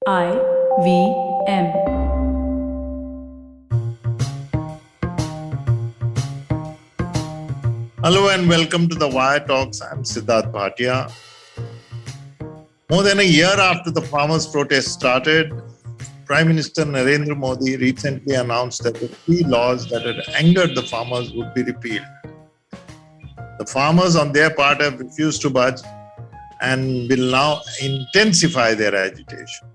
IVM. Hello and welcome to the Wire Talks. I'm Siddharth Bhatia. More than a year after the farmers' protest started, Prime Minister Narendra Modi recently announced that the three laws that had angered the farmers would be repealed. The farmers, on their part, have refused to budge and will now intensify their agitation.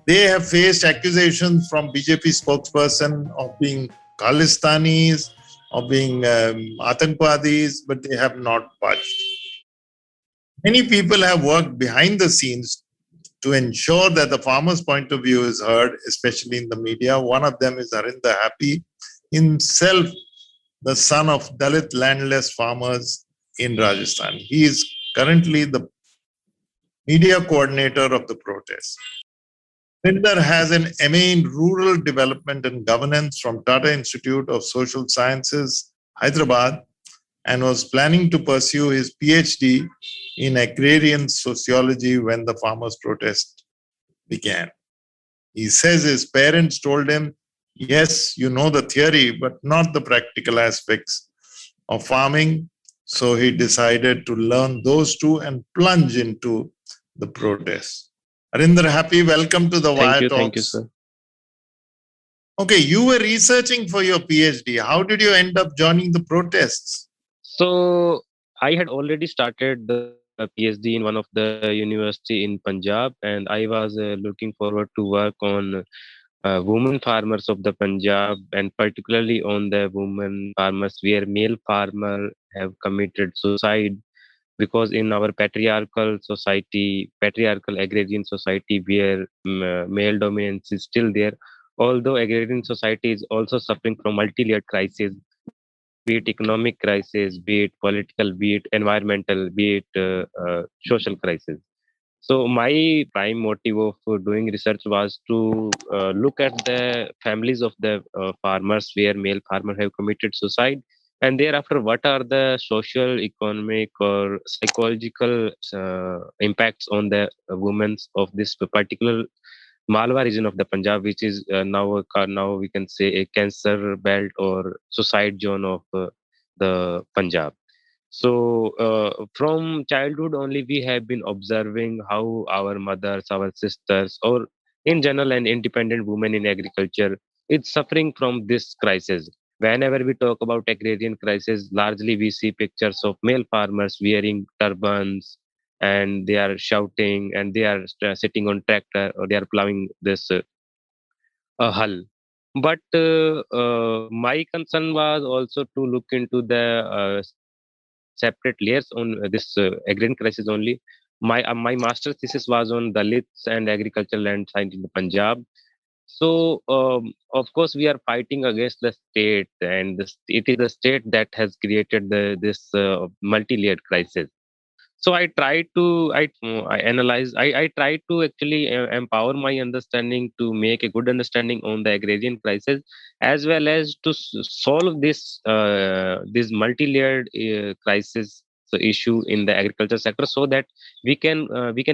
They have faced accusations from BJP spokesperson of being Khalistanis, of being Atangwadis, but they have not budged. Many people have worked behind the scenes to ensure that the farmer's point of view is heard, especially in the media. One of them is Harinder Happy, himself the son of Dalit landless farmers in Rajasthan. He is currently the media coordinator of the protest. Harinder has an MA in Rural Development and Governance from Tata Institute of Social Sciences, Hyderabad, and was planning to pursue his PhD in agrarian sociology when the farmers' protest began. He says his parents told him, yes, you know the theory, but not the practical aspects of farming. So he decided to learn those two and plunge into the protest. Harinder Happy, welcome to the Wire Talks. Thank you, sir. Okay, you were researching for your PhD. How did you end up joining the protests? So I had already started the PhD in one of the university in Punjab, and I was looking forward to work on women farmers of the Punjab, and particularly on the women farmers where male farmer have committed suicide, because in our patriarchal society, patriarchal agrarian society, where male dominance is still there, although agrarian society is also suffering from multi-layered crises, be it economic crisis, be it political, be it environmental, be it social crisis. So my prime motive of doing research was to look at the families of the farmers where male farmers have committed suicide, and thereafter what are the social, economic, or psychological impacts on the women of this particular Malwa region of the Punjab, which is now we can say a cancer belt or suicide zone of the Punjab. So from childhood only, we have been observing how our mothers, our sisters, or in general, an independent woman in agriculture is suffering from this crisis. Whenever we talk about agrarian crisis, largely we see pictures of male farmers wearing turbans, and they are shouting, and they are sitting on tractor, or they are plowing this hull. But my concern was also to look into the separate layers on this agrarian crisis only. My master's thesis was on Dalits and agricultural land science in the Punjab. So of course we are fighting against the state, and it is the state that has created this multi-layered crisis. So I analyze, I try to actually empower my understanding to make a good understanding on the agrarian crisis, as well as to solve this multi-layered crisis, so issue in the agriculture sector, so that we can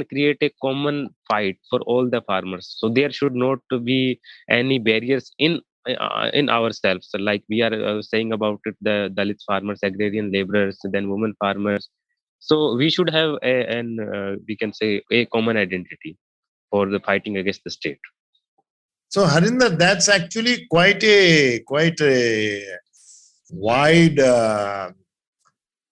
create a common fight for all the farmers. So there should not to be any barriers in ourselves, like we are saying about it, the Dalit farmers, agrarian laborers, then women farmers. So we should have we can say a common identity for the fighting against the state. So Harinder, that's actually quite a wide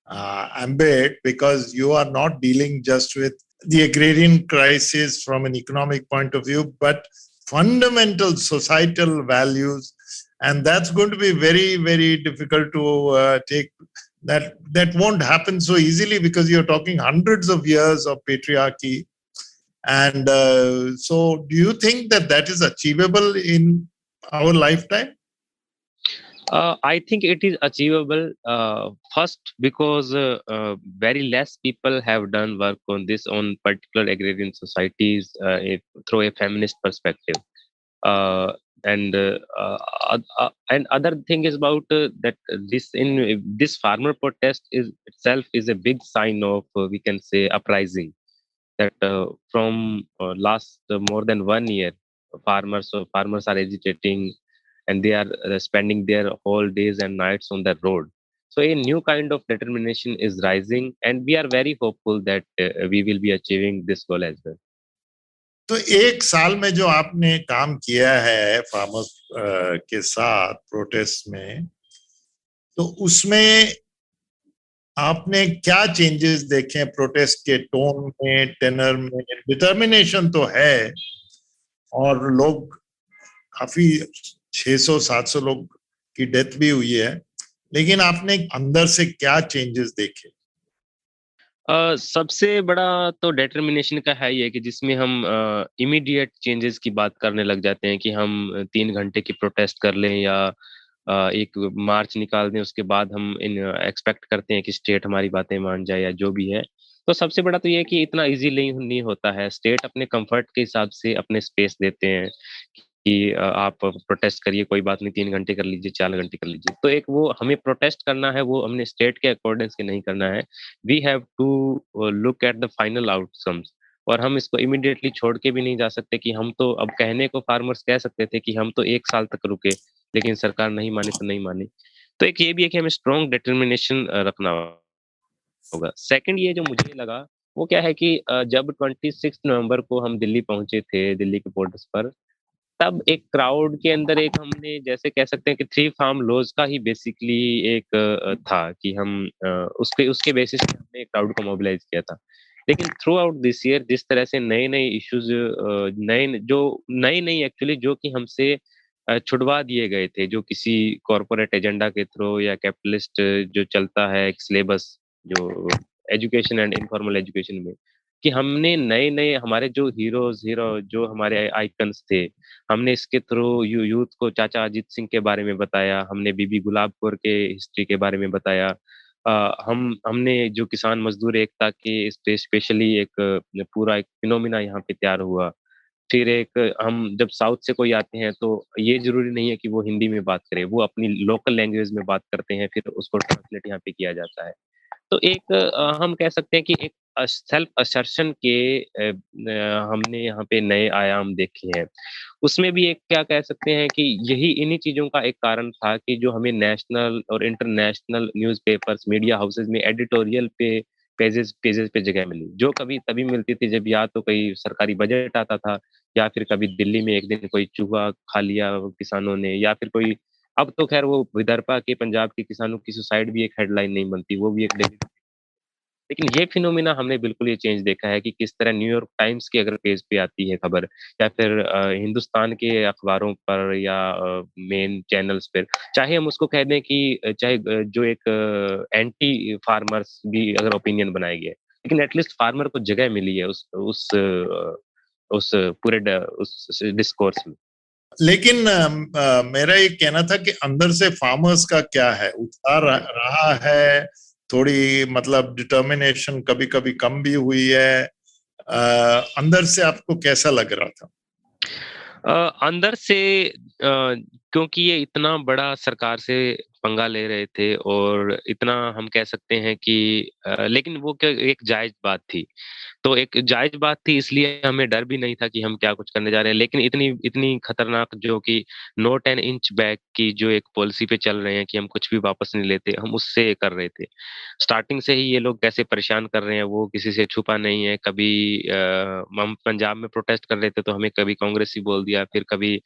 ambit, because you are not dealing just with the agrarian crisis from an economic point of view, but fundamental societal values, and that's going to be very, very difficult to take. That won't happen so easily, because you're talking hundreds of years of patriarchy. And so, do you think that that is achievable in our lifetime? I think it is achievable. First, because very less people have done work on this, on particular agrarian societies, through a feminist perspective. Uh, and other thing is about that this farmer protest is itself is a big sign of we can say uprising. that from last more than 1 year, farmers are agitating, and they are spending their whole days and nights on the road. So a new kind of determination is rising, and we are very hopeful that we will be achieving this goal as well. तो एक साल में जो आपने काम किया है farmers के साथ प्रोटेस्ट में, तो उसमें आपने क्या चेंजेस देखे प्रोटेस्ट के टोन में, टेनर में? डिटर्मिनेशन तो है और लोग काफी 600-700 लोग की डेथ भी हुई है, लेकिन आपने अंदर से क्या चेंजेस देखे? सबसे बड़ा तो डिटर्मिनेशन का है ये कि जिसमें हम इमीडिएट चेंजेस की बात करने लग जाते हैं कि हम 3 घंटे की प्रोटेस्ट कर लें या एक मार्च निकाल दें, उसके बाद हम एक्सपेक्ट करते हैं कि स्टेट हमारी बातें मान जाए या जो भी है। तो सबसे बड़ा तो ये है कि इतना इजीली नहीं होता है। स्टेट अपने कंफर्ट के हिसाब से अपने स्पेस देते हैं कि आप प्रोटेस्ट करिए, कोई बात नहीं, 3 घंटे कर लीजिए, 4 घंटे कर लीजिए। तो एक वो हमें प्रोटेस्ट करना है, वो हमने स्टेट के अकॉर्डिंग से नहीं करना है। We have to look at the final outcomes, और हम इसको इमीडिएटली छोड़ के भी नहीं जा सकते कि हम तो अब कहने को फार्मर्स कह सकते थे कि हम तो 1 साल तक रुके, लेकिन सरकार नहीं मानी तो नहीं मानी। तो एक ये भी है कि हमें स्ट्रॉन्ग डिटर्मिनेशन रखना होगा। सेकंड ये जो मुझे लगा, वो क्या है कि जब 26 नवंबर को हम दिल्ली पहुँचे थे, दिल्ली के बॉर्डर्स पर, तब एक क्राउड के अंदर एक हमने जैसे कह सकते हैं कि थ्री फार्म लॉज का ही बेसिकली एक था कि हम उसके उसके बेसिस पे हमने क्राउड को मोबिलाइज किया था। लेकिन थ्रू आउट दिस ईयर जिस तरह से नए-नए इश्यूज नए-नए एक्चुअली जो कि हमसे छुड़वा दिए गए थे, जो किसी कॉर्पोरेट एजेंडा के थ्रू या कैपिटलिस्ट जो चलता है एक सिलेबस जो एजुकेशन एंड इनफॉर्मल एजुकेशन में, कि हमने नए-नए हमारे जो हीरो जो हमारे आइकन्स थे, हमने इसके थ्रू यूथ को चाचा अजीत सिंह के बारे में बताया, हमने बीबी गुलाब कौर के हिस्ट्री के बारे में बताया। हमने जो किसान मजदूर एकता के स्पेशली एक पूरा एक फिनोमिना यहाँ पे तैयार हुआ। फिर एक हम जब साउथ से कोई आते हैं तो ये ज़रूरी नहीं है कि वो हिंदी में बात करे, वो अपनी लोकल लैंग्वेज में बात करते हैं, फिर उसको ट्रांसलेट यहाँ पे किया जाता है। तो एक हम कह सकते हैं कि एक सेल्फ असर्शन के हमने यहाँ पे नए आयाम देखे हैं। उसमें भी एक क्या कह सकते हैं कि यही इन्हीं चीज़ों का एक कारण था कि जो हमें नेशनल और इंटरनेशनल न्यूज़पेपर्स, मीडिया हाउसेज़ में एडिटोरियल पे पेजेज़ पेजेज़ पे जगह मिली, जो कभी तभी मिलती थी जब या तो कोई सरकारी बजट आता था या फिर कभी दिल्ली में एक दिन कोई चूहा खा लिया किसानों ने, या फिर कोई, अब तो ख़ैर वो विदर्भा के, पंजाब के किसानों की सुसाइड भी एक हेडलाइन नहीं बनती, वो भी एक डेली। लेकिन ये फिनोमेना हमने बिल्कुल ये चेंज देखा है कि किस तरह न्यूयॉर्क टाइम्स की अगर पेज पे आती है खबर, या फिर हिंदुस्तान के अखबारों पर या मेन चैनल्स पर, चाहे हम उसको कह दें कि चाहे जो एक एंटी फार्मर्स भी अगर ओपिनियन बनाए गए, लेकिन एटलीस्ट फार्मर को जगह मिली है उस पूरे उस डिस्कोर्स में। लेकिन मेरा ये कहना था कि अंदर से फार्मर्स का क्या है, उत्साह रहा है? थोड़ी मतलब डिटर्मिनेशन कभी-कभी कम भी हुई है? अंदर से आपको कैसा लग रहा था? अंदर से क्योंकि ये इतना बड़ा सरकार से पंगा ले रहे थे और इतना हम कह सकते हैं कि लेकिन वो क्या एक जायज़ बात थी। तो एक जायज़ बात थी, इसलिए हमें डर भी नहीं था कि हम क्या कुछ करने जा रहे हैं। लेकिन इतनी इतनी खतरनाक जो कि नॉट एन इंच बैक की जो एक पॉलिसी पे चल रहे हैं कि हम कुछ भी वापस नहीं लेते, हम उससे कर रहे थे। स्टार्टिंग से ही ये लोग कैसे परेशान कर रहे हैं वो किसी से छुपा नहीं है। कभी हम पंजाब में प्रोटेस्ट कर रहे थे तो हमें कभी कांग्रेसी बोल दिया, फिर कभी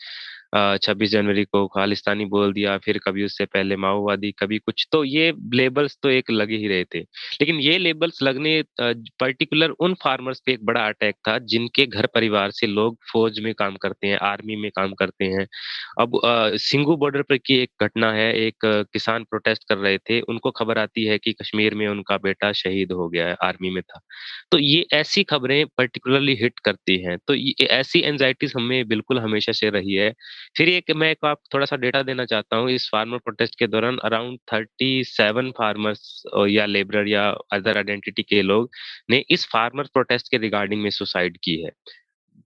26 जनवरी को खालिस्तानी बोल दिया, फिर कभी उससे पहले माओवादी, कभी कुछ। तो ये लेबल्स तो एक लगे ही रहे थे। लेकिन ये लेबल्स लगने पर्टिकुलर उन फार्मर्स पे एक बड़ा अटैक था जिनके घर परिवार से लोग फौज में काम करते हैं, आर्मी में काम करते हैं। अब सिंघू बॉर्डर पर की एक घटना है, एक किसान प्रोटेस्ट कर रहे थे, उनको खबर आती है कि कश्मीर में उनका बेटा शहीद हो गया है, आर्मी में था। तो ये ऐसी खबरें पर्टिकुलरली हिट करती हैं, तो ये ऐसी एंग्जायटीज़ हमें बिल्कुल हमेशा से रही है। फिर एक मैं एक आप थोड़ा-सा डेटा देना चाहता हूँ, इस फार्मर प्रोटेस्ट के दौरान अराउंड 37 फार्मर्स या लेबरर या अदर आइडेंटिटी के लोग ने इस फार्मर प्रोटेस्ट के रिगार्डिंग में सुसाइड की है।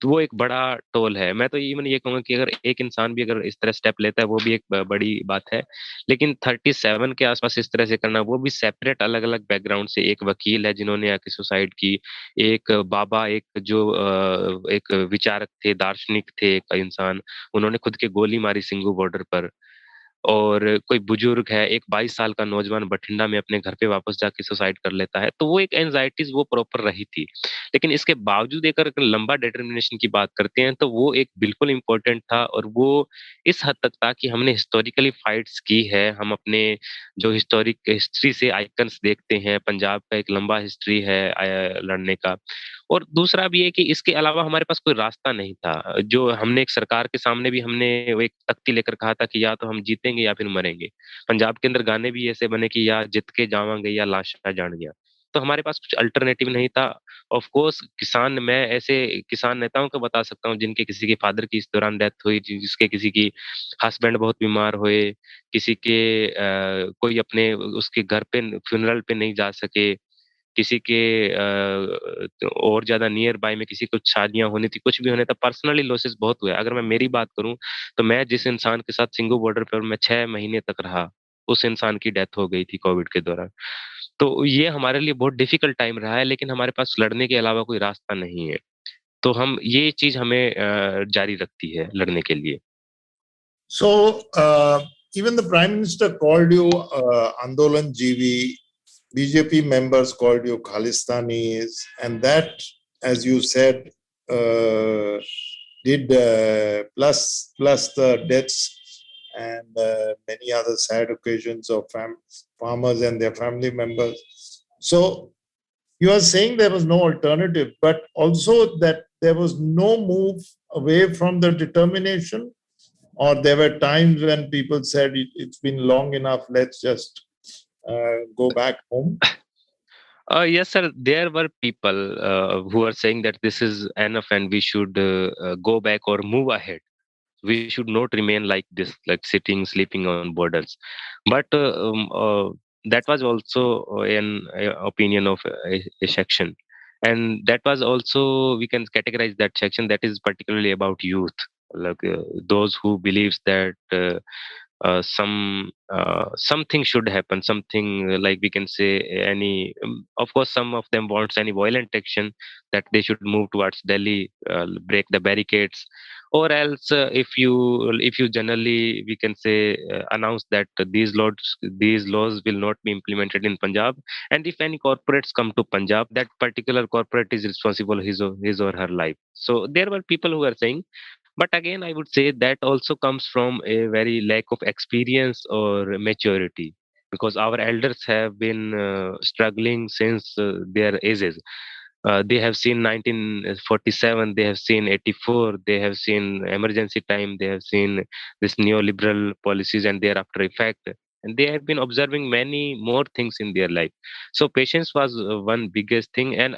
तो वो एक बड़ा टोल है। मैं तो इवन ये कहूँगा कि अगर एक इंसान भी अगर इस तरह स्टेप लेता है वो भी एक बड़ी बात है। लेकिन 37 के आसपास इस तरह से करना, वो भी सेपरेट अलग-अलग बैकग्राउंड से, एक वकील है जिन्होंने आके सुसाइड की, एक बाबा, एक जो एक विचारक थे, दार्शनिक थे एक इंसान, उन्होंने खुद के गोली मारी सिंगू बॉर्डर पर। और कोई बुजुर्ग है, एक 22 साल का नौजवान बठिंडा में अपने घर पे वापस जाके सुसाइड कर लेता है। तो वो एक एंग्जायटीज़ वो प्रॉपर रही थी। लेकिन इसके बावजूद एक अगर लंबा डिटर्मिनेशन की बात करते हैं तो वो एक बिल्कुल इम्पोर्टेंट था, और वो इस हद तक था कि हमने हिस्टोरिकली फाइट्स की है। हम अपने जो हिस्ट्री से आइकन्स देखते हैं, पंजाब का एक लंबा हिस्ट्री है लड़ने का। और दूसरा भी है कि इसके अलावा हमारे पास कोई रास्ता नहीं था। जो हमने एक सरकार के सामने भी हमने वो एक तख्ती लेकर कहा था कि या तो हम जीतेंगे या फिर मरेंगे। पंजाब के अंदर गाने भी ऐसे बने कि या जित के जावांगे या लाशा जान गया। तो हमारे पास कुछ अल्टरनेटिव नहीं था। ऑफ कोर्स किसान, मैं ऐसे किसान नेताओं को बता सकता हूँ जिनके किसी के फादर की इस दौरान डेथ हुई, जिसके किसी की हस्बैंड बहुत बीमार हुए, किसी के कोई अपने उसके घर पे फ्यूनरल पे नहीं जा सके, किसी के और ज़्यादा नियर बाय में किसी को शादियाँ होनी थी, कुछ भी होना था, पर्सनली लॉसेस बहुत हुए। अगर मैं मेरी बात करूँ, तो मैं जिस इंसान के साथ सिंगू बॉर्डर पर मैं 6 महीने तक रहा, उस इंसान की डेथ हो गई थी कोविड के दौरान। तो ये हमारे लिए बहुत डिफिकल्ट टाइम रहा है, लेकिन हमारे पास लड़ने के अलावा कोई रास्ता नहीं है। तो हम ये चीज़ हमें जारी रखती है लड़ने के लिए। So even the Prime Minister called you Andolan GV, BJP members called you Khalistanis, and that, as you said, did plus the deaths and many other sad occasions of farmers and their family members. So you are saying there was no alternative, but also that there was no move away from the determination, or there were times when people said it's been long enough, let's just go back home. Yes, sir. There were people who are saying that this is enough and we should go back or move ahead. We should not remain like this, like sitting, sleeping on borders. But that was also an opinion of a section. And that was also, we can categorize that section that is particularly about youth, like those who believes that something should happen, something like we can say any of course some of them wants any violent action, that they should move towards Delhi, break the barricades, or else if you generally we can say announce that these laws will not be implemented in Punjab, and if any corporates come to Punjab, that particular corporate is responsible his or her life. So there were people who are saying, but again I would say that also comes from a very lack of experience or maturity, because our elders have been struggling since their ages. They have seen 1947, they have seen 84, they have seen emergency time, they have seen this neoliberal policies and their after effect, and they have been observing many more things in their life. So patience was one biggest thing, and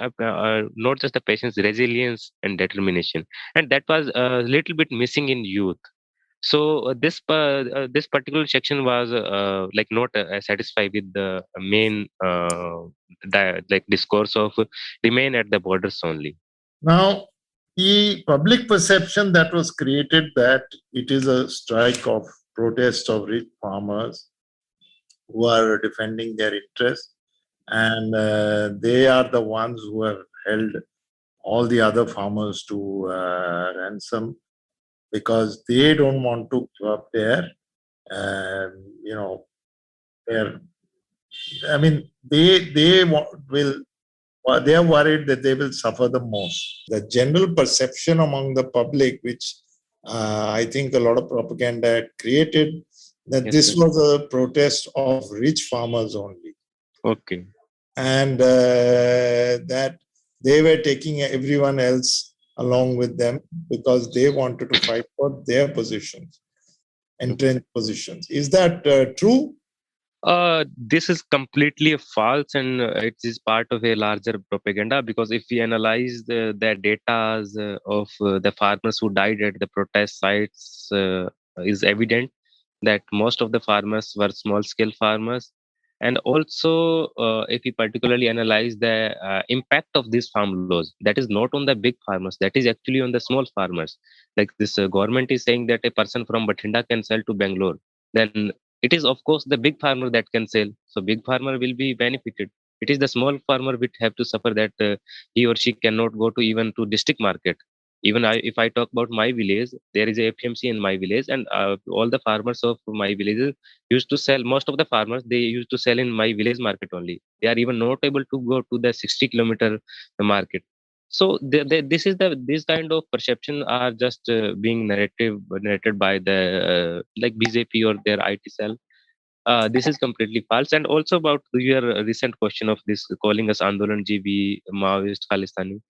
not just the patience, resilience and determination, and that was a little bit missing in youth. So this particular section was like not satisfied with the main like discourse of remain at the borders only. Now, the public perception that was created that it is a strike of protest of rich farmers who are defending their interests, and they are the ones who have held all the other farmers to ransom because they don't want to give up their, uh, you know, their. I mean, will. They are worried that they will suffer the most. The general perception among the public, which I think a lot of propaganda had created, that Yes, this sir. was a protest of rich farmers only, Okay. and that they were taking everyone else along with them because they wanted to fight for their positions, entrenched positions. Is that true? This is completely false, and it is part of a larger propaganda, because if we analyze the data of the farmers who died at the protest sites, is evident that most of the farmers were small scale farmers. And also, if we particularly analyze the impact of these farm laws, that is not on the big farmers, that is actually on the small farmers. Like this government is saying that a person from Bathinda can sell to Bangalore, then it is of course the big farmer that can sell. So big farmer will be benefited. It is the small farmer which have to suffer that he or she cannot go to even to district market. Even if I talk about my village, there is a FMC in my village, and all the farmers of my village used to sell. Most of the farmers they used to sell in my village market only. They are even not able to go to the 60-kilometer market. So this is the this kind of perception are just being narrated by the like BJP or their IT cell. This is completely false. And also about your recent question of this calling us Andolan GB Maoist Khalistani.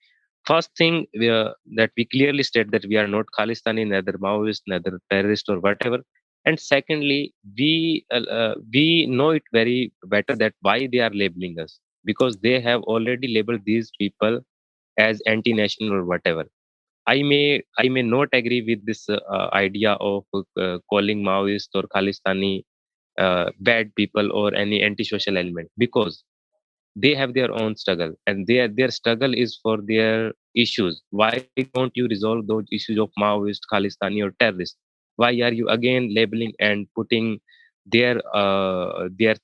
First thing that we clearly state that we are not Khalistani, neither Maoist, neither terrorist or whatever. And secondly, we know it very better that why they are labeling us, because they have already labeled these people as anti-national or whatever. I may not agree with this idea of calling Maoist or Khalistani bad people or any anti-social element, because they have their own struggle, and their struggle is for their issues. Why don't you resolve those issues of Maoist, Khalistani or terrorist? Why are you again labeling and putting their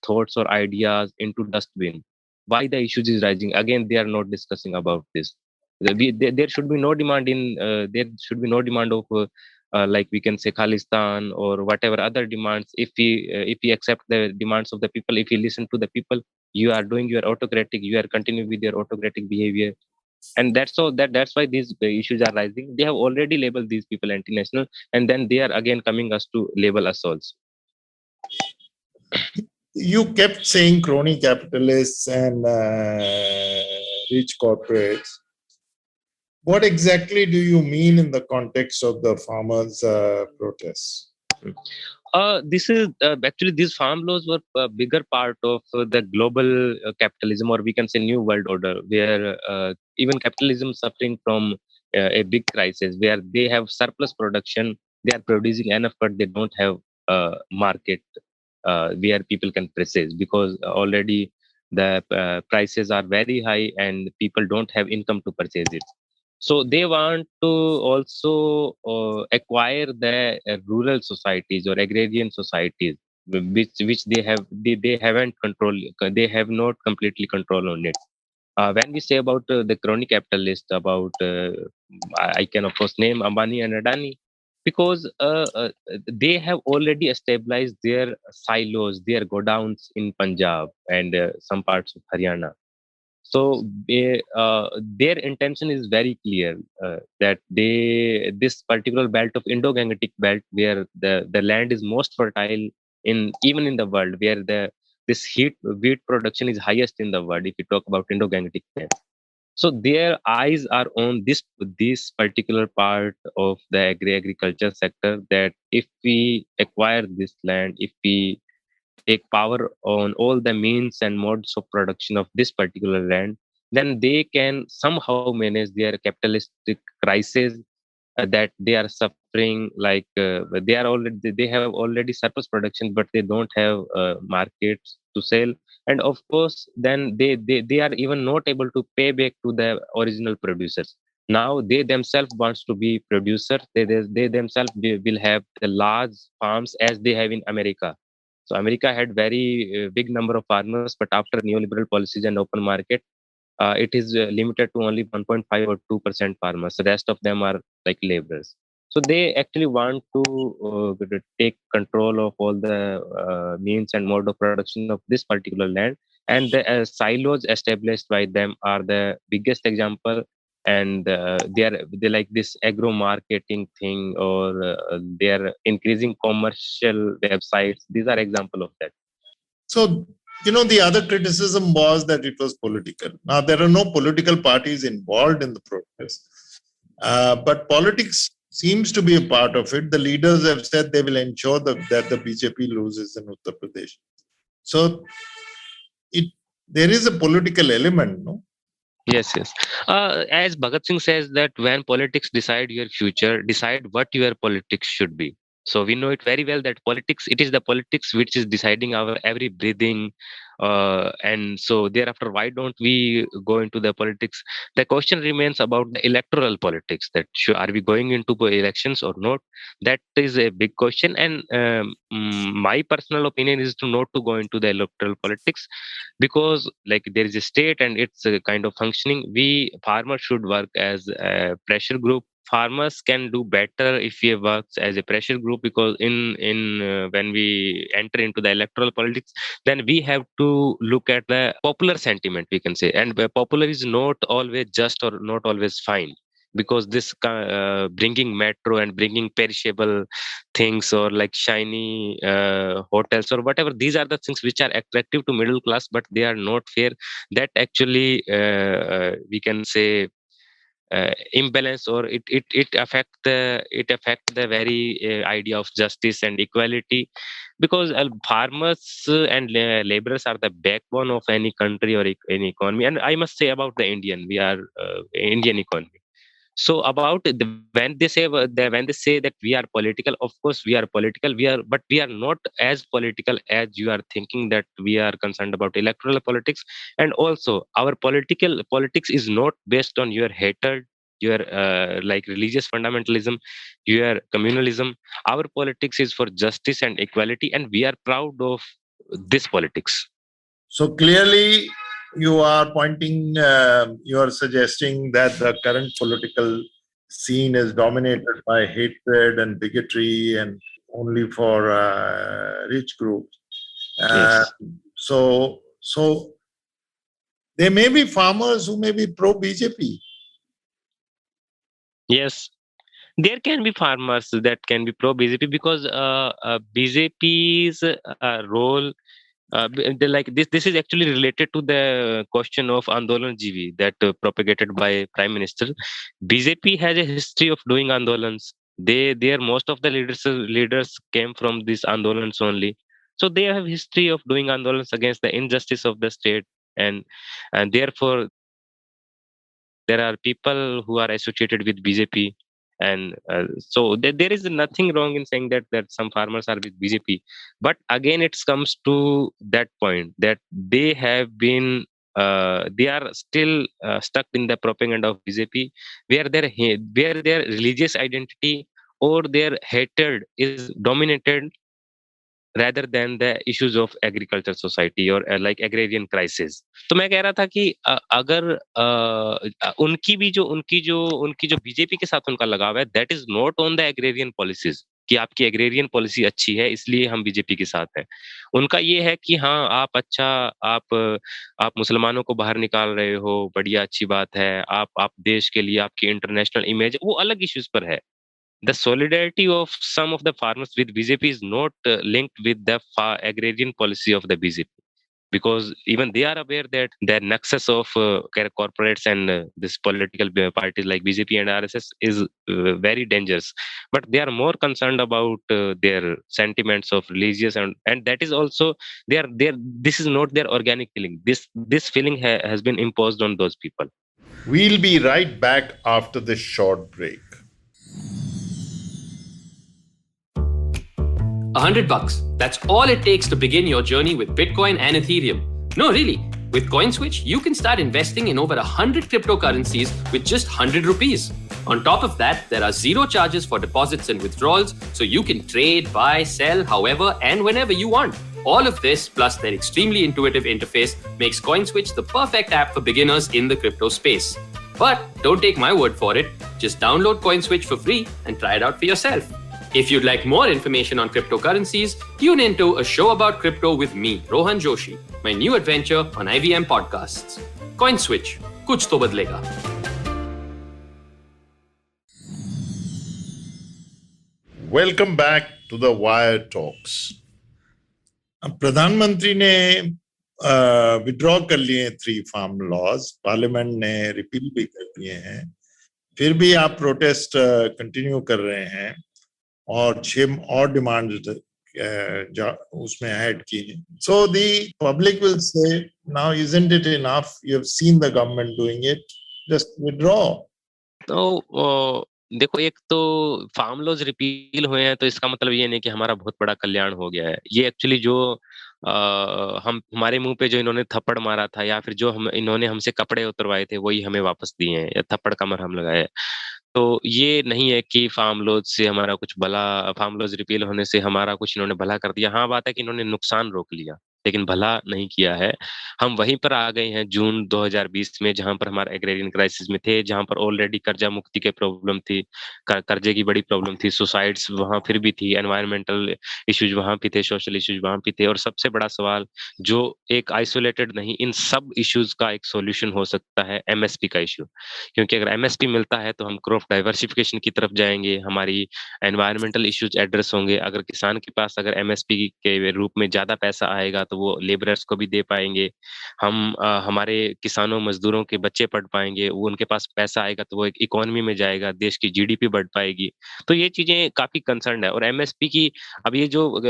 thoughts or ideas into dustbin? Why the issues is rising again? They are not discussing about this. There should be no demand in there should be no demand of like we can say Khalistan or whatever other demands. If we accept the demands of the people, if we listen to the people, you are doing your autocratic, you are continuing with your autocratic behavior. And that's why these issues are rising. They have already labeled these people anti-national, and then they are again coming us to label us also. You kept saying crony capitalists and rich corporates. What exactly do you mean in the context of the farmers' protests? This is actually these farm laws were a bigger part of the global capitalism, or we can say new world order, where even capitalism suffering from a big crisis, where they have surplus production, they are producing enough, but they don't have market where people can purchase, because already the prices are very high and people don't have income to purchase it. So they want to also acquire the rural societies or agrarian societies, which they haven't control, they have not completely control on it. When we say about the crony capitalist, about I can of course name Ambani and Adani, because they have already established their silos, their godowns in Punjab and some parts of Haryana. So their intention is very clear, that this particular belt of Indo-Gangetic belt, where the land is most fertile in even in the world, where the this wheat production is highest in the world, if you talk about Indo-Gangetic belt. So their eyes are on this particular part of the agriculture sector, that if we acquire this land, if we take power on all the means and modes of production of this particular land, then they can somehow manage their capitalistic crisis that they are suffering. Like they have already surplus production, but they don't have markets to sell. And of course, then they are even not able to pay back to the original producers. Now they themselves wants to be producer. They themselves will have the large farms as they have in America. So America had very big number of farmers, but after neoliberal policies and open market, it is limited to only 1.5 or 2% farmers. The rest of them are like laborers. So they actually want to take control of all the means and mode of production of this particular land. And the silos established by them are the biggest example. And they like this agro marketing thing, or they are increasing commercial websites. These are example of that. So, the other criticism was that it was political. Now, there are no political parties involved in the protest, but politics seems to be a part of it. The leaders have said they will ensure that the BJP loses in Uttar Pradesh. So, there is a political element, no? Yes, yes. As Bhagat Singh says that when politics decide your future, decide what your politics should be. So we know it very well that politics, it is the politics which is deciding our every breathing. And so thereafter, why don't we go into the politics? The question remains about the electoral politics, that are we going into elections or not? That is a big question. And my personal opinion is to not to go into the electoral politics, because like there is a state and it's kind of functioning. We farmers should work as a pressure group. Farmers can do better if we work as a pressure group, because in when we enter into the electoral politics, then we have to look at the popular sentiment, we can say. And popular is not always just or not always fine, because this bringing metro and bringing perishable things, or like shiny hotels or whatever, these are the things which are attractive to middle class, but they are not fair. That actually we can say imbalance, or it affect the very idea of justice and equality. Because farmers and laborers are the backbone of any country or any economy. And I must say about the Indian economy. So about when they say when they say that we are political, of course we are political, but we are not as political as you are thinking, that we are concerned about electoral politics. And also our political politics is not based on your hatred, your like religious fundamentalism, your communalism. Our politics is for justice and equality, and we are proud of this politics. So clearly, you are pointing, you are suggesting that the current political scene is dominated by hatred and bigotry and only for rich groups. Yes. So there may be farmers who may be pro BJP. Yes, there can be farmers that can be pro BJP, because BJP's role, like this is actually related to the question of Andolan GV that propagated by Prime Minister. BJP has a history of doing Andolans. Their most of the leaders came from these Andolans only. So they have history of doing Andolans against the injustice of the state, and therefore there are people who are associated with BJP. And so there is nothing wrong in saying that some farmers are with BJP. But again, it comes to that point that they have been they are still stuck in the propaganda of BJP, where where their religious identity or their hatred is dominated rather than the issues of agriculture society or like agrarian crisis. तो मैं कह रहा था कि अगर उनकी जो BJP के साथ उनका लगाव है, that is not on the agrarian policies, कि आपकी एग्रेरियन पॉलिसी अच्छी है इसलिए हम बीजेपी के साथ हैं। उनका ये है कि हाँ आप अच्छा, आप मुसलमानों को बाहर निकाल रहे हो, बढ़िया अच्छी बात है, आप देश के लिए आपकी इंटरनेशनल इमेज, वो अलग इश्यूज पर है। The solidarity of some of the farmers with BJP is not linked with the agrarian policy of the BJP, because even they are aware that the nexus of corporates and this political parties like BJP and RSS is very dangerous. But they are more concerned about their sentiments of religious, and that is also their this is not their organic feeling. This feeling has been imposed on those people. We'll be right back after this short break. $100. That's all it takes to begin your journey with Bitcoin and Ethereum. No, really. With CoinSwitch, you can start investing in over 100 cryptocurrencies with just 100 rupees. On top of that, there are zero charges for deposits and withdrawals, so you can trade, buy, sell, however and whenever you want. All of this, plus their extremely intuitive interface, makes CoinSwitch the perfect app for beginners in the crypto space. But don't take my word for it. Just download CoinSwitch for free and try it out for yourself. If you'd like more information on cryptocurrencies, tune into A Show About Crypto with me, Rohan Joshi, my new adventure on IVM Podcasts. CoinSwitch, kuch to badlega. Welcome back to the Wire Talks. प्रधानमंत्री ने withdraw कर लिए 3 farm laws, parliament ने repeal भी कर दिए हैं, फिर भी आप प्रोटेस्ट कंटिन्यू कर रहे हैं और 6 और डिमांड उसमें ऐड की है. So the public will say, now isn't it enough? You have seen the government doing it. Just withdraw. So देखो, एक तो फार्म लॉज रिपील हुए हैं, तो इसका मतलब ये नहीं कि हमारा बहुत बड़ा कल्याण हो गया है। ये एक्चुअली जो हम हमारे मुँह पे जो इन्होंने थप्पड़ मारा था, या फिर जो हम इन्होंने हमसे कपड़े उतरवाए थे, वही हमें वापस दिए हैं, या थप्पड़ का मरहम लगाया है। तो ये नहीं है कि फार्म लॉज रिपील होने से हमारा कुछ इन्होंने भला कर दिया। हाँ, बात है कि इन्होंने नुकसान रोक लिया, लेकिन भला नहीं किया है। हम वहीं पर आ गए हैं जून 2020 में, जहाँ पर हमारा एग्रेरियन क्राइसिस में थे, जहाँ पर ऑलरेडी कर्जा मुक्ति की प्रॉब्लम थी, कर्जे की बड़ी प्रॉब्लम थी, सुसाइड्स वहाँ फिर भी थी, एनवायरमेंटल इश्यूज वहाँ भी थे, सोशल इश्यूज वहाँ भी थे, और सबसे बड़ा सवाल जो एक आइसोलेटेड नहीं, इन सब इश्यूज का एक सॉल्यूशन हो सकता है एमएसपी का इश्यू। क्योंकि अगर एमएसपी मिलता है तो हम क्रॉप डाइवर्सिफिकेशन की तरफ जाएंगे, हमारी एनवायरमेंटल इश्यूज एड्रेस होंगे। अगर किसान के पास अगर एमएसपी के रूप में ज्यादा पैसा आएगा तो वो लेबरर्स को भी दे पाएंगे। हमारे किसानों मजदूरों के बच्चे पढ़ पाएंगे, वो उनके पास पैसा आएगा तो वो एक इकोनॉमी में जाएगा, देश की जीडीपी बढ़ पाएगी। तो ये चीजें काफी कंसर्न है। और एमएसपी की अब ये जो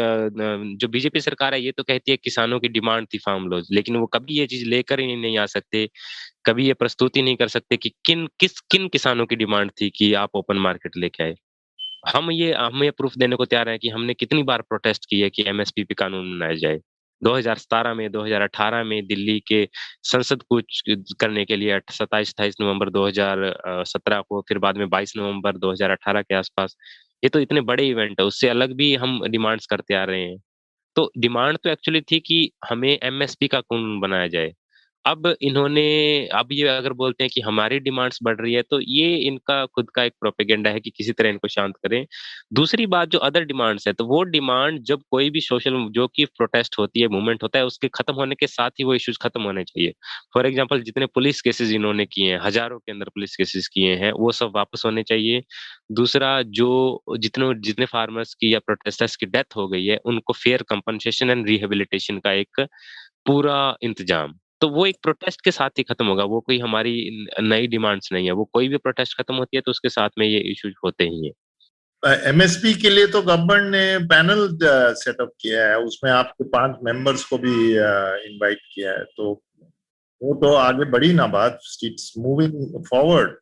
बीजेपी सरकार है, ये तो कहती है किसानों की डिमांड थी फार्म लॉज, लेकिन वो कभी ये चीज लेकर ही नहीं आ सकते, कभी ये प्रस्तुति नहीं कर सकते कि किन किसानों की डिमांड थी कि आप ओपन मार्केट लेके आए। हम ये प्रूफ देने को तैयार हैं कि हमने कितनी बार प्रोटेस्ट की है कि एमएसपी पे कानून बनाया जाए। 2017 में, 2018 में दिल्ली के संसद कूच करने के लिए 27-28 नवंबर 2017 को, फिर बाद में 22 नवंबर 2018 के आसपास। ये तो इतने बड़े इवेंट है, उससे अलग भी हम डिमांड्स करते आ रहे हैं। तो डिमांड तो एक्चुअली थी कि हमें एमएसपी का कानून बनाया जाए। अब ये अगर बोलते हैं कि हमारी डिमांड्स बढ़ रही है, तो ये इनका खुद का एक प्रोपेगेंडा है कि किसी तरह इनको शांत करें। दूसरी बात, जो अदर डिमांड्स है, तो वो डिमांड जब कोई भी सोशल जो कि प्रोटेस्ट होती है, मूवमेंट होता है, उसके खत्म होने के साथ ही वो इश्यूज खत्म होने चाहिए। फॉर एग्जाम्पल, जितने पुलिस केसेस इन्होंने किए हैं, हजारों के अंदर पुलिस केसेस किए हैं, वो सब वापस होने चाहिए। दूसरा, जो जितने जितने फार्मर्स की या प्रोटेस्टर्स की डेथ हो गई है, उनको फेयर कंपनसेशन एंड रिहेबिलिटेशन का एक पूरा इंतजाम। तो वो एक प्रोटेस्ट के साथ ही खत्म होगा, वो कोई हमारी नई डिमांड्स नहीं है। वो कोई भी प्रोटेस्ट खत्म होती है तो उसके साथ में ये इश्यूज होते ही हैं। एमएसपी के लिए तो गवर्नमेंट ने पैनल सेटअप किया है, उसमें आपके 5 मेंबर्स को भी इनवाइट किया है, तो वो तो आगे बढ़ी ना बात, इट्स मूविंग फॉरवर्ड।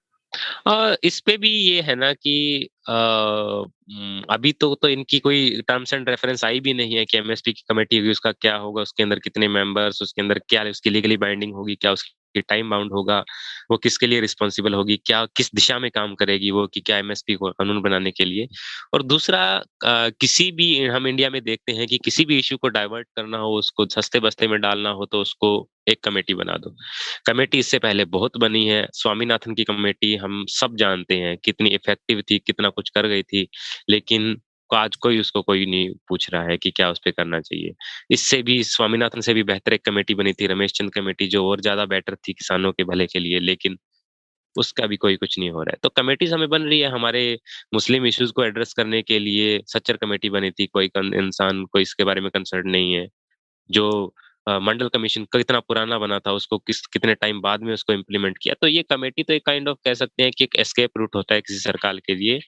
इस पे भी ये है ना कि अभी तो इनकी कोई टर्म्स एंड रेफरेंस आई भी नहीं है कि एमएसपी की कमेटी होगी, उसका क्या होगा, उसके अंदर कितने मेंबर्स, उसके अंदर क्या उसकी लीगली बाइंडिंग होगी, क्या उसकी टाइम बाउंड होगा, वो किसके लिए रिस्पॉन्सिबल होगी, क्या किस दिशा में काम करेगी वो, कि क्या एमएसपी को कानून बनाने के लिए। और दूसरा, किसी भी हम इंडिया में देखते हैं कि किसी भी इश्यू को डाइवर्ट करना हो, उसको सस्ते बस्ते में डालना हो, तो उसको एक कमेटी बना दो। कमेटी इससे पहले बहुत बनी है। स्वामीनाथन की कमेटी हम सब जानते हैं कितनी इफेक्टिव थी, कितना कुछ कर गई थी, लेकिन आज कोई नहीं पूछ रहा है कि क्या उस पे करना चाहिए। इससे भी, स्वामीनाथन से भी बेहतर एक कमेटी बनी थी, रमेश चंद कमेटी, जो और ज्यादा बेटर थी किसानों के भले के लिए, लेकिन उसका भी कोई कुछ नहीं हो रहा है। तो कमेटीज हमें बन रही है हमारे मुस्लिम इश्यूज को एड्रेस करने के लिए। सच्चर कमेटी बनी थी, इंसान कोई इसके बारे में कंसर्न नहीं है। जो मंडल कमीशन कितना पुराना बना था, उसको कितने टाइम बाद में उसको इम्प्लीमेंट किया। तो ये कमेटी तो एक काइंड ऑफ कह सकते हैं कि एक एस्केप रूट होता है किसी सरकार के लिए।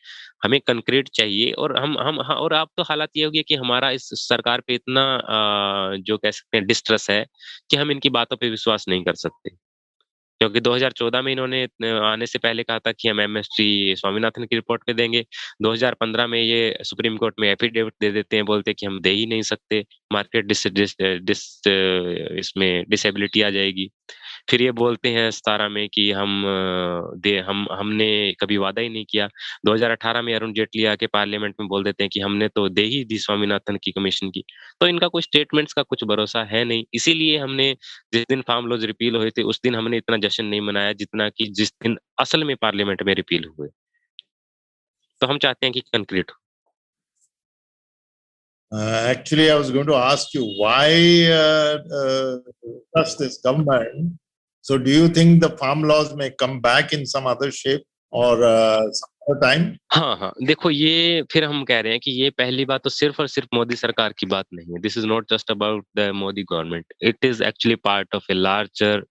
हमें कंक्रीट चाहिए, और हम हाँ, और अब तो हालात ये हो गई कि हमारा इस सरकार पे इतना जो कह सकते हैं डिस्ट्रस्ट है कि हम इनकी बातों पे विश्वास नहीं कर सकते। क्योंकि 2014 में इन्होंने आने से पहले कहा था कि हम एमएसटी स्वामीनाथन की रिपोर्ट पे देंगे। 2015 में ये सुप्रीम कोर्ट में एफिडेविट दे देते हैं, बोलते हैं कि हम दे ही नहीं सकते, मार्केट इसमें डिसेबिलिटी आ जाएगी। फिर ये बोलते हैं 17 में कि हमने कभी वादा ही नहीं किया। 2018 में अरुण जेटली आके पार्लियामेंट में बोल देते हैं कि हमने तो दे ही दी स्वामीनाथन की कमीशन की। तो इनका कुछ स्टेटमेंट्स का कुछ भरोसा है नहीं। इसीलिए हमने जिस दिन फार्म लॉज रिपील हुए थे, उस दिन हमने इतना जश्न नहीं मनाया जितना कि जिस दिन असल में पार्लियामेंट में रिपील हुए। तो हम चाहते हैं कि कंक्रीट हो। Actually, I was going to ask you why trust this government. So, do you think the farm laws may come back in some other shape or some other time? हाँ, हाँ। देखो, ये फिर हम कह रहे हैं कि ये पहली बात तो सिर्फ और सिर्फ मोदी सरकार की बात नहीं है। This is not just about the Modi government. It is actually part of a larger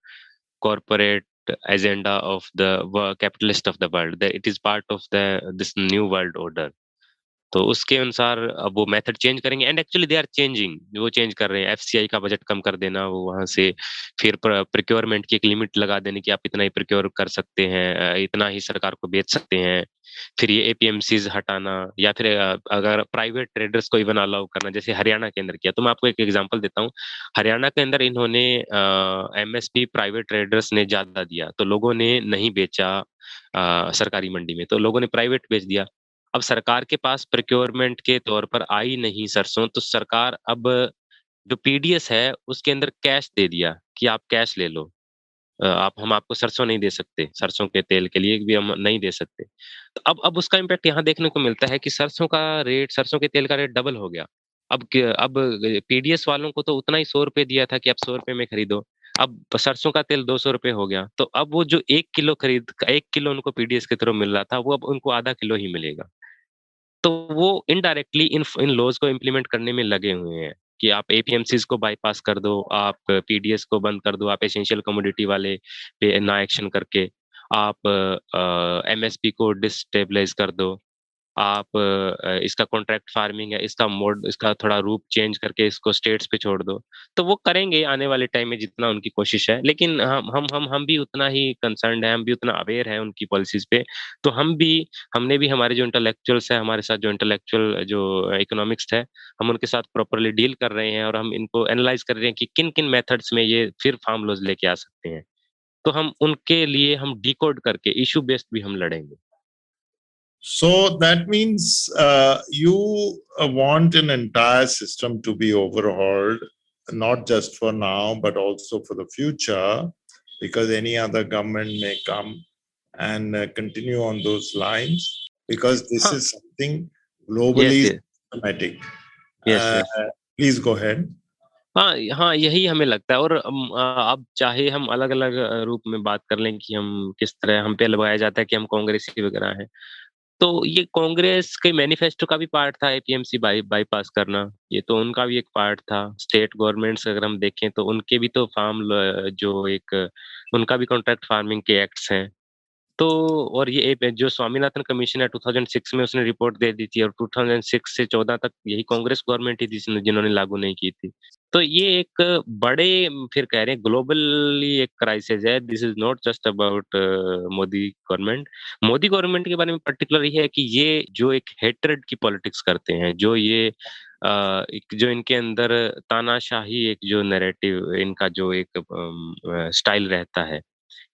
corporate agenda of the capitalist of the world. It is part of this new world order. तो उसके अनुसार अब वो मेथड चेंज करेंगे, and actually they are changing, वो change कर रहे हैं। एफसीआई का बजट कम कर देना, वो वहां से फिर प्रोक्योरमेंट की एक लिमिट लगा देने की आप इतना ही प्रोक्योर कर सकते हैं, इतना ही सरकार को बेच सकते हैं। फिर ये एपीएमसीज हटाना, या फिर अगर प्राइवेट ट्रेडर्स को इवन अलाउ करना, जैसे हरियाणा के अंदर किया। तो मैं आपको एक एग्जांपल देता हूँ। हरियाणा के अंदर इन्होंने एमएसपी प्राइवेट ट्रेडर्स ने ज्यादा दिया, तो लोगों ने नहीं बेचा सरकारी मंडी में, तो लोगों ने प्राइवेट बेच दिया। अब सरकार के पास प्रोक्योरमेंट के तौर पर आई नहीं सरसों, तो सरकार अब जो पीडीएस है उसके अंदर कैश दे दिया कि आप कैश ले लो। आप हम आपको सरसों नहीं दे सकते, सरसों के तेल के लिए भी हम नहीं दे सकते। तो अब उसका इम्पैक्ट यहाँ देखने को मिलता है कि सरसों के तेल का रेट डबल हो गया। अब पीडीएस वालों को तो उतना ही ₹100 दिया था कि आप ₹100 में खरीदो। अब सरसों का तेल ₹200 हो गया। तो अब वो जो 1 किलो उनको पीडीएस के थ्रू मिल रहा था, वो अब उनको आधा किलो ही मिलेगा। तो वो इनडायरेक्टली इन लॉज़ को इम्प्लीमेंट करने में लगे हुए हैं कि आप एपीएमसीज़ को बायपास कर दो, आप पीडीएस को बंद कर दो, आप एसेंशियल कमोडिटी वाले पे ना एक्शन करके, आप एमएसपी को डिस्टेबलाइज़ कर दो। आप इसका कॉन्ट्रैक्ट फार्मिंग है, इसका थोड़ा रूप चेंज करके इसको स्टेट्स पे छोड़ दो। तो वो करेंगे आने वाले टाइम में जितना उनकी कोशिश है। लेकिन हम भी उतना ही कंसर्न्ड हैं, हम भी उतना अवेयर हैं उनकी पॉलिसीज़ पे। तो हमने भी हमारे जो इंटेलेक्चुअल्स हैं, हमारे साथ जो इंटेलेक्चुअल जो इकोनॉमिक्स है, हम उनके साथ प्रॉपर्ली डील कर रहे हैं और हम इनको एनालाइज़ कर रहे हैं कि किन-किन मेथड्स में ये फिर फार्म लॉज़ लेके आ सकते हैं। तो हम उनके लिए हम डिकोड करके इश्यू बेस्ड भी हम लड़ेंगे। So that means you want an entire system to be overhauled, not just for now, but also for the future, because any other government may come and continue on those lines, because this हाँ, is something yes, globally yes, systematic. Yes, Uh, yes. Please go ahead. हाँ, हाँ, यही हमें लगता है। और अब चाहे हम अलग-अलग रूप में बात कर लें कि हम किस तरह हम पे लगाया जाता है कि हम कांग्रेसी वगैरह हैं। तो ये कांग्रेस के मैनिफेस्टो का भी पार्ट था एपीएमसी बाईपास करना, ये तो उनका भी एक पार्ट था। स्टेट गवर्नमेंट्स अगर हम देखें तो उनके भी तो जो एक उनका भी कॉन्ट्रैक्ट फार्मिंग के एक्ट्स हैं। तो और ये एक जो स्वामीनाथन कमीशन है 2006 में उसने रिपोर्ट दे दी थी, और 2006 से 14 तक यही कांग्रेस गवर्नमेंट ही थी जिन्होंने लागू नहीं की थी। तो ये एक बड़े फिर कह रहे हैं ग्लोबली एक क्राइसिस है। This is not just about Modi government. Modi government के बारे में पर्टिकुलर ये है कि ये जो एक हेट्रेड की पॉलिटिक्स करते हैं, जो ये एक जो इनके अंदर तानाशाही एक जो नैरेटिव इनका जो एक स्टाइल रहता है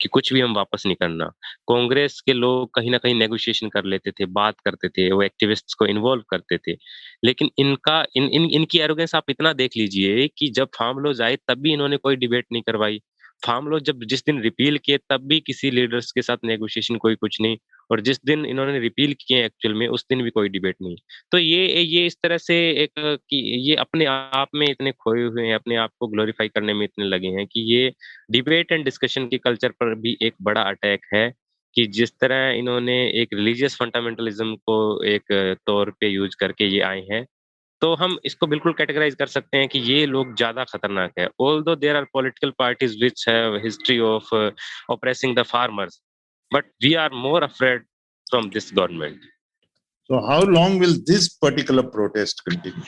कि कुछ भी हम वापस नहीं करना। कांग्रेस के लोग कहीं न कहीं नेगोशिएशन कर लेते थे, बात करते थे, वो एक्टिविस्ट्स को इन्वॉल्व करते थे। लेकिन इनका इन इन इनकी एरोगेंस आप इतना देख लीजिए कि जब फार्म लॉज़ आए तब भी इन्होंने कोई डिबेट नहीं करवाई। फार्म लॉ जब जिस दिन रिपील किए तब भी किसी लीडर्स के साथ नेगोशिएशन कोई कुछ नहीं, और जिस दिन इन्होंने रिपील किए एक्चुअल में उस दिन भी कोई डिबेट नहीं। तो ये इस तरह से एक कि ये अपने आप में इतने खोए हुए हैं, अपने आप को ग्लोरीफाई करने में इतने लगे हैं कि ये डिबेट एंड डिस्कशन की कल्चर पर भी एक बड़ा अटैक है कि जिस तरह इन्होंने एक रिलीजियस फंडामेंटलिज्म को एक तौर पे यूज़ करके ये आए हैं, तो हम इसको बिल्कुल कैटेगराइज़ कर सकते हैं कि ये लोग ज़्यादा खतरनाक है। Although there are political parties which have history of oppressing the farmers, but we are more afraid from this government. So, how long will this particular protest continue?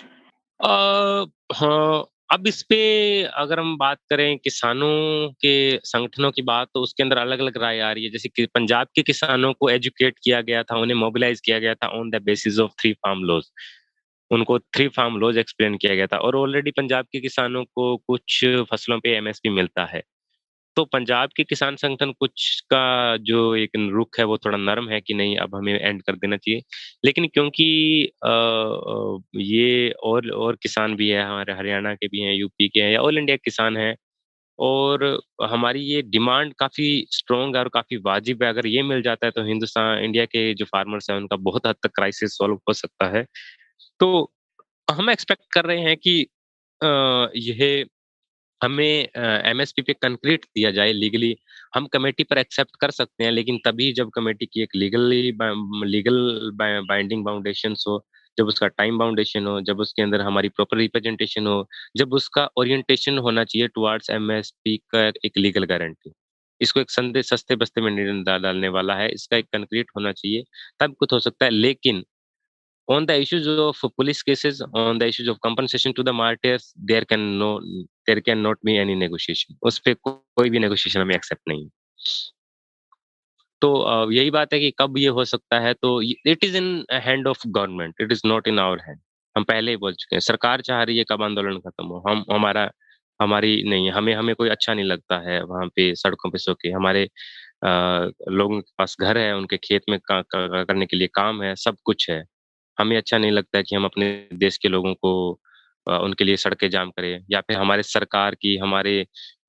हाँ, अब इस पे अगर हम बात करें किसानों के संगठनों की बात, तो उसके अंदर अलग-अलग राय आ रही है। जैसे कि पंजाब के किसानों को एजुकेट किया गया था, उन्हें मोबिलाइज़ किया गया था on the basis of 3 farm laws. उनको 3 फार्म लॉज़ एक्सप्लेन किया गया था, और ऑलरेडी पंजाब के किसानों को कुछ फसलों पे एमएसपी मिलता है। तो पंजाब के किसान संगठन कुछ का जो एक रुख है वो थोड़ा नरम है कि नहीं, अब हमें एंड कर देना चाहिए। लेकिन क्योंकि ये और किसान भी है, हमारे हरियाणा के भी हैं, यूपी के हैं, या ऑल इंडिया किसान हैं, और हमारी ये डिमांड काफ़ी स्ट्रॉन्ग है और काफ़ी वाजिब है। अगर ये मिल जाता है तो इंडिया के जो फार्मर्स हैं उनका बहुत हद तक क्राइसिस सॉल्व हो सकता है। तो हम एक्सपेक्ट कर रहे हैं कि यह हमें एमएसपी पे कंक्रीट दिया जाए लीगली। हम कमेटी पर एक्सेप्ट कर सकते हैं, लेकिन तभी जब कमेटी की एक लीगल बाइंडिंग फाउंडेशंस हो, जब उसका टाइम बाउंडेशन हो, जब उसके अंदर हमारी प्रॉपर रिप्रेजेंटेशन हो, जब उसका ओरिएंटेशन होना चाहिए टुवर्ड्स एमएसपी का एक लीगल गारंटी। इसको एक संदे सस्ते-बस्ते में नहीं डालने वाला है, इसका एक कंक्रीट होना चाहिए, तब कुछ हो सकता है। लेकिन on the issues of police cases, on the issues of compensation to the martyrs, there cannot be any negotiation. उस पे कोई भी negotiation हमें accept नहीं है। तो यही बात है कि कब ये हो सकता है, तो it is in hand of government, it is not in our hand. हम पहले ही बोल चुके हैं, सरकार चाह रही है कब आंदोलन खत्म हो, हम हमारा हमारी नहीं है, हमें हमें कोई अच्छा नहीं लगता है वहां पे सड़कों पे सो के। हमारे लोगों के पास घर है, उनके खेत में करने के लिए काम है, सब कुछ है। हमें अच्छा नहीं लगता है कि हम अपने देश के लोगों को उनके लिए सड़कें जाम करें, या फिर हमारे सरकार की, हमारे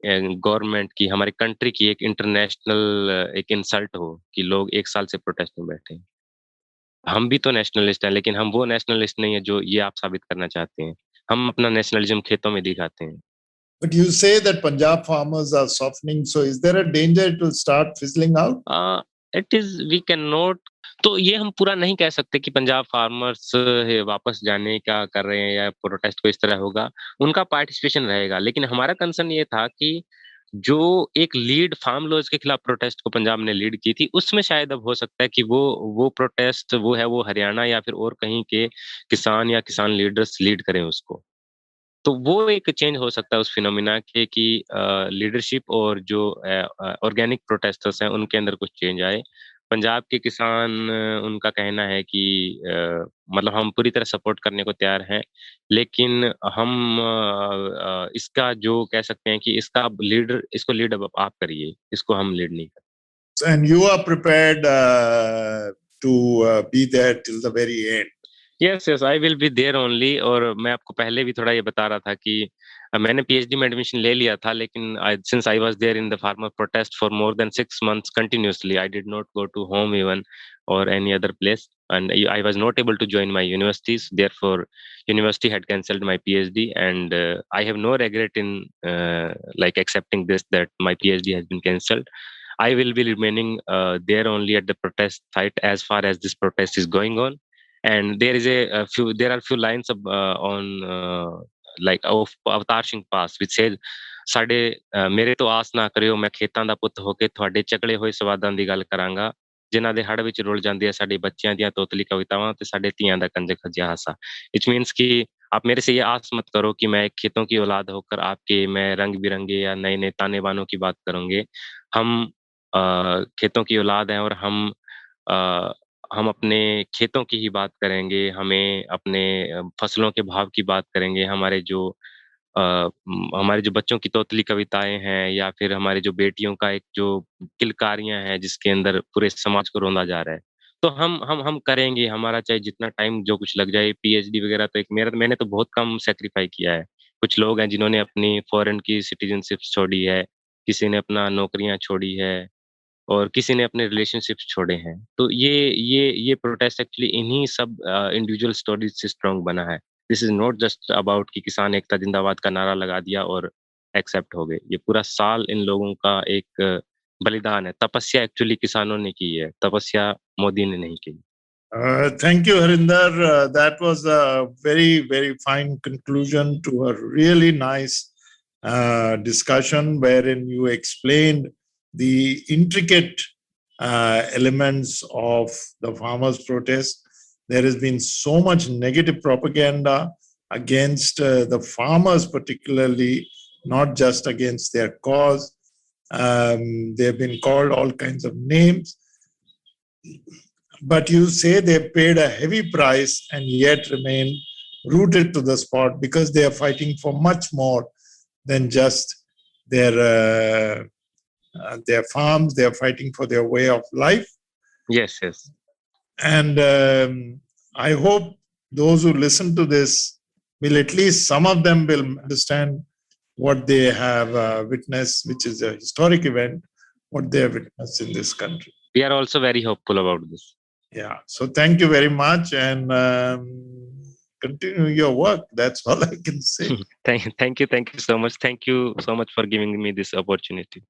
गवर्नमेंट की, हमारी कंट्री की एक इंटरनेशनल एक इंसल्ट हो कि लोग 1 साल से प्रोटेस्ट में बैठे हैं। हम भी तो नेशनलिस्ट हैं, लेकिन हम वो नेशनलिस्ट नहीं है जो ये आप साबित करना चाहते हैं। हम अपना नेशनलिज्म खेतों में दिखाते हैं। But you say that Punjab farmers are softening, so is there a danger it will start fizzling out? It is we can not, तो ये हम पूरा नहीं कह सकते कि पंजाब फार्मर्स वापस जाने का कर रहे हैं या प्रोटेस्ट को इस तरह होगा। उनका पार्टिसिपेशन रहेगा, लेकिन हमारा कंसर्न ये था कि जो एक लीड फार्म लॉज के खिलाफ प्रोटेस्ट को पंजाब ने लीड की थी, उसमें शायद अब हो सकता है कि वो प्रोटेस्ट वो है, वो हरियाणा या फिर और कहीं के किसान या किसान लीडर्स लीड करें उसको। तो वो एक चेंज हो सकता है उस फिनोमिना के कि लीडरशिप और जो ऑर्गेनिक प्रोटेस्टर्स हैं उनके अंदर कुछ चेंज आए। पंजाब के किसान उनका कहना है कि मतलब हम पूरी तरह सपोर्ट करने को तैयार हैं, लेकिन हम इसका जो कह सकते हैं कि इसको लीड अब आप करिए, इसको हम लीड नहीं कर। And you are prepared to be there till the very end. Yes yes, I will be there only. और मैं आपको पहले भी थोड़ा ये बता रहा था कि मैंने पीएचडी में एडमिशन ले लिया था, लेकिन since I was there in the farmer protest for more than 6 months continuously, I did not go to home even or any other place, and I was not able to join my universities. Therefore, university had cancelled my PhD, and I have no regret in like accepting this, that my PhD has been cancelled. I will be remaining there only at the protest site as far as this protest is going on. And there is there are few lines on like of Avatar Singh Pass which says, ਸਾਡੇ ਮੇਰੇ ਤੋਂ ਆਸ ਨਾ ਕਰਿਓ, ਮੈਂ ਖੇਤਾਂ ਦਾ ਪੁੱਤ ਹੋ ਕੇ ਤੁਹਾਡੇ ਚਕਲੇ ਹੋਏ ਸਵਾਦਾਂ ਦੀ ਗੱਲ ਕਰਾਂਗਾ, ਜਿਨ੍ਹਾਂ ਦੇ ਹੜ ਵਿੱਚ ਰੁਲ ਜਾਂਦੀ ਹੈ ਸਾਡੀ ਬੱਚਿਆਂ ਦੀਆਂ ਤੋਤਲੀ ਕवितावां ਤੇ ਸਾਡੇ ਧੀਆਂ ਦਾ ਕੰਜ ਖੱਜਿਆ ਹਾਸਾ। इट मीन्स कि आप मेरे से ये आस मत करो कि मैं खेतों की औलाद होकर आपके मैं रंग बिरंगे या नए नए ताने बानों की बात करूंगे। हम खेतों की औलाद हैं और हम अपने खेतों की ही बात करेंगे, हमें अपने फसलों के भाव की बात करेंगे, हमारे जो बच्चों की तोतली कविताएँ हैं, या फिर हमारी जो बेटियों का एक जो किलकारियाँ हैं जिसके अंदर पूरे समाज को रौंदा जा रहा है। तो हम करेंगे, हमारा चाहे जितना टाइम जो कुछ लग जाए। पीएचडी वगैरह तो एक मैंने तो बहुत कम सैक्रिफाई किया है। कुछ लोग हैं जिन्होंने अपनी फॉरेन की सिटीज़नशिप छोड़ी है, किसी ने अपना नौकरियाँ छोड़ी है, और किसी ने अपने रिलेशनशिप्स छोड़े हैं। तो ये प्रोटेस्ट एक्चुअली इन्हीं सब इंडिविजुअल स्टोरीज से स्ट्रॉन्ग बना है। This is not just about कि किसान एकता जिंदाबाद का नारा लगा दिया और एक्सेप्ट हो गए। ये पूरा साल इन लोगों का एक बलिदान है। तपस्या एक्चुअली किसानों ने की है, तपस्या मोदी ने नहीं की। Thank you, Harinder. That was a very, very fine conclusion to a really nice discussion wherein you explained the intricate elements of the farmers' protest. There has been so much negative propaganda against the farmers, particularly, not just against their cause. They have been called all kinds of names. But you say they paid a heavy price and yet remain rooted to the spot because they are fighting for much more than just their farms. They are fighting for their way of life. Yes, yes. And I hope those who listen to this will, at least some of them will understand what they have witnessed, which is a historic event, what they have witnessed in this country. We are also very hopeful about this. Yeah. So thank you very much, and continue your work. That's all I can say. Thank you so much. Thank you so much for giving me this opportunity.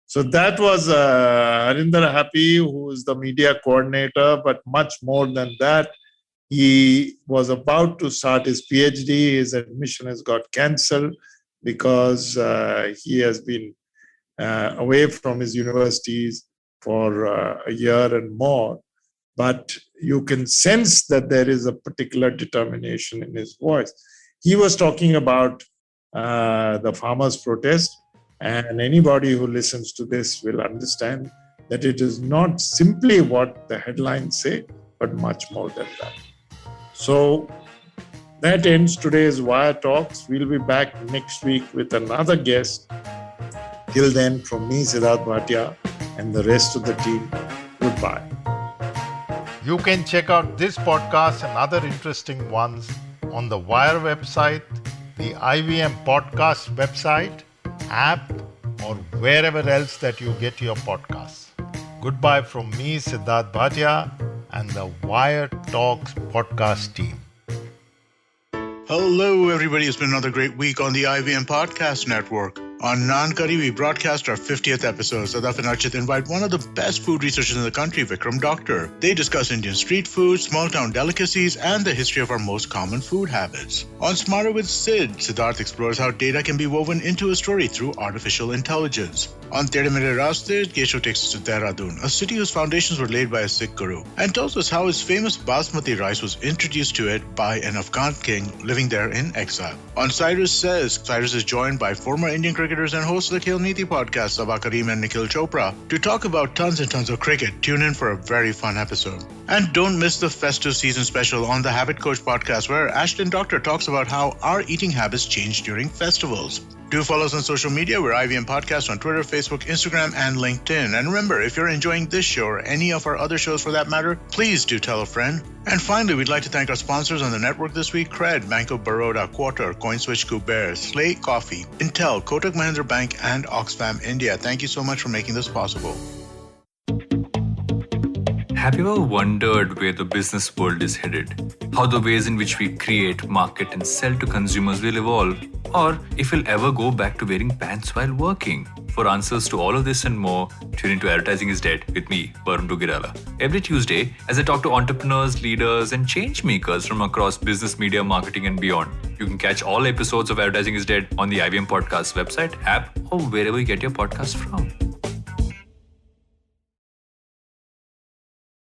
So that was Harinder Happy, who is the media coordinator, but much more than that. He was about to start his PhD. His admission has got cancelled because he has been away from his universities for a year and more. But you can sense that there is a particular determination in his voice. He was talking about the farmers' protest, and anybody who listens to this will understand that it is not simply what the headlines say, but much more than that. So that ends today's Wire Talks. We'll be back next week with another guest. Till then, from me, Siddharth Bhatia, and the rest of the team, goodbye. You can check out this podcast and other interesting ones on the Wire website, the IVM Podcast website, app, or wherever else that you get your podcasts. Goodbye from me, Siddharth Bhatia, and the Wire Talks podcast team. Hello, everybody. It's been another great week on the IVM Podcast Network. On Naan Curry, we broadcast our 50th episode. Sadaf and Archit invite one of the best food researchers in the country, Vikram Doctor. They discuss Indian street food, small town delicacies, and the history of our most common food habits. On Smarter with Sid, Siddharth explores how data can be woven into a story through artificial intelligence. On Tere Mere Raste, Keshav takes us to Dehradun, a city whose foundations were laid by a Sikh guru, and tells us how his famous basmati rice was introduced to it by an Afghan king living there in exile. On Cyrus Says, Cyrus is joined by former Indian cricketers and hosts of the Khel Niti podcast, Sabah Karim and Nikhil Chopra, to talk about tons and tons of cricket. Tune in for a very fun episode. And don't miss the festive season special on the Habit Coach podcast, where Ashton Doctor talks about how our eating habits change during festivals. Do follow us on social media. We're IVM Podcast on Twitter, Facebook, Instagram, and LinkedIn. And remember, if you're enjoying this show or any of our other shows for that matter, please do tell a friend. And finally, we'd like to thank our sponsors on the network this week: Cred, Bank of Baroda, Quarter, CoinSwitch, Kuber, Slate Coffee, Intel, Kotak Mahindra Bank, and Oxfam India. Thank you so much for making this possible. Have you ever wondered where the business world is headed? How the ways in which we create, market, and sell to consumers will evolve? Or if we'll ever go back to wearing pants while working? For answers to all of this and more, tune into Advertising is Dead with me, Varun Dugirala. Every Tuesday, as I talk to entrepreneurs, leaders, and change makers from across business, media, marketing, and beyond. You can catch all episodes of Advertising is Dead on the IVM Podcast website, app, or wherever you get your podcasts from.